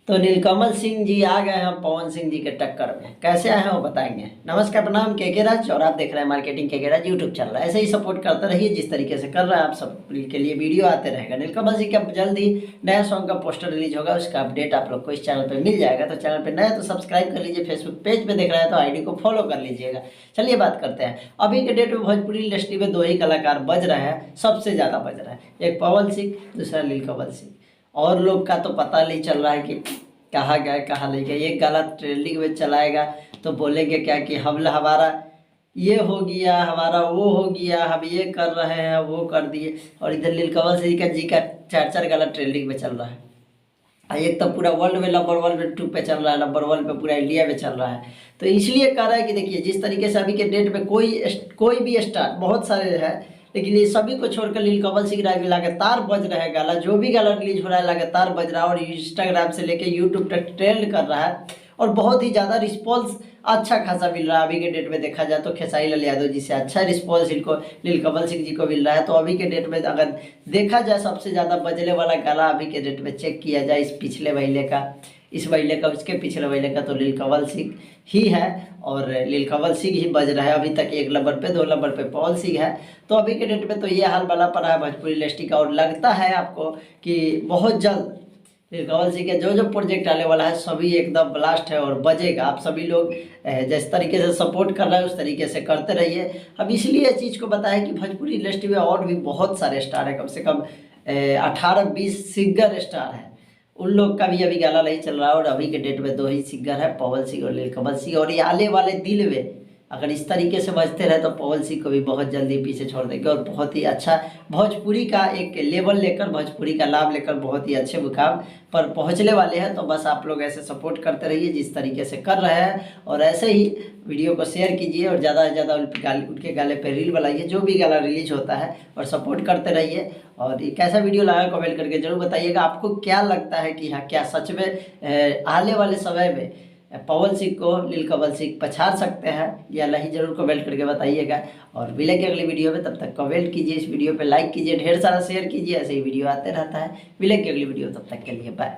तो नीलकमल सिंह जी आ गए हैं पवन सिंह जी के टक्कर में। कैसे आए हैं वो बताएंगे। नमस्कार, प्रणाम, के राज, और आप देख रहे हैं मार्केटिंग के राज यूट्यूब चल रहा है। ऐसे ही सपोर्ट करते रहिए जिस तरीके से कर रहे हैं, आप सब के लिए वीडियो आते रहेगा। नीलकमल सिंह का जल्द ही नया सॉन्ग का पोस्टर रिलीज होगा, उसका अपडेट आप लोग को इस चैनल पर मिल जाएगा। तो चैनल पर नया तो सब्सक्राइब कर लीजिए, फेसबुक पेज पर देख रहे हैं तो ID को फॉलो कर लीजिएगा। चलिए बात करते हैं। अभी के डेट में भोजपुरी इंडस्ट्री में दो ही कलाकार बज रहे हैं, सबसे ज़्यादा बज रहा है, एक पवन सिंह, दूसरा नीलकमल सिंह। और लोग का तो पता नहीं चल रहा है कि कहाँ गए कहाँ नहीं गए। एक गाना ट्रेंडिंग में चलाएगा तो बोलेंगे क्या कि हम हमारा ये हो गया, हमारा वो हो गया, हम ये कर रहे हैं, वो कर दिए। और इधर नीलकमल सिंह जी का चार चार गाना ट्रेंडिंग में चल रहा है। एक तो पूरा वर्ल्ड में नंबर 1 पे 2 पे चल रहा है, नंबर 1 पे पूरा इंडिया में चल रहा है। तो इसलिए कह रहा है कि देखिए जिस तरीके से अभी के डेट में कोई भी स्टार, बहुत सारे हैं, लेकिन ये सभी को छोड़कर नीलकमल सिंह राय लगातार बज रहा है गाना। जो भी गाना रिलीज हो रहा है लगातार बज रहा है और इंस्टाग्राम से लेके यूट्यूब तक ट्रेंड कर रहा है और बहुत ही ज़्यादा रिस्पॉन्स अच्छा खासा मिल रहा है। अभी के डेट में देखा जाए तो खेसारी लाल यादव जी से अच्छा रिस्पॉन्स इनको नीलकमल सिंह जी को मिल रहा है। तो अभी के डेट में अगर देखा जाए सबसे ज़्यादा बजने वाला गाना अभी के डेट में चेक किया जाए, इस पिछले महीने का, इस महीने का, उसके पिछले महीने का, तो नीलकमल सिंह ही है। और नीलकमल सिंह ही बज रहा है अभी तक। 1 नंबर पे, 2 नंबर पे पवन सिंह है। तो अभी के डेट में तो ये हाल बना पड़ा है भोजपुरी इंडस्ट्री का। और लगता है आपको कि बहुत जल्द नीलकमल सिंह के जो प्रोजेक्ट आने वाला है सभी एकदम ब्लास्ट है और बजेगा। आप सभी लोग जिस तरीके से सपोर्ट कर रहे हैं उस तरीके से करते रहिए। अब इसलिए इस चीज़ को बताया कि भोजपुरी इंडस्ट्री में और भी बहुत सारे स्टार हैं, कम से कम 18-20 सिंगर स्टार हैं। उन लोग का भी अभी गाना नहीं चल रहा है। और अभी के डेट में 2 ही सिंगर है, पवन सिंह और नीलकमल सिंह। और ये आने वाले दिल में अगर इस तरीके से बजते रहे तो पवन सिंह को भी बहुत जल्दी पीछे छोड़ देंगे और बहुत ही अच्छा भोजपुरी का एक लेवल लेकर, भोजपुरी का लाभ लेकर बहुत ही अच्छे मुकाम पर पहुंचने वाले हैं। तो बस आप लोग ऐसे सपोर्ट करते रहिए जिस तरीके से कर रहे हैं, और ऐसे ही वीडियो को शेयर कीजिए और ज़्यादा से ज़्यादा उनके गाने पर रील बनाइए जो भी गाना रिलीज होता है, और सपोर्ट करते रहिए। और ये कैसा वीडियो लगा कमेंट करके जरूर बताइएगा। आपको क्या लगता है कि हाँ, क्या सच में आने वाले समय में पवन सिंह को नीलकमल सिंह पछाड़ सकते हैं या नहीं, जरूर कमेंट करके बताइएगा। और मिलेंगे अगली वीडियो में, तब तक कमेंट कीजिए, इस वीडियो पे लाइक कीजिए, ढेर सारा शेयर कीजिए। ऐसे ही वीडियो आते रहता है। मिलेंगे अगली वीडियो, तब तक के लिए बाय।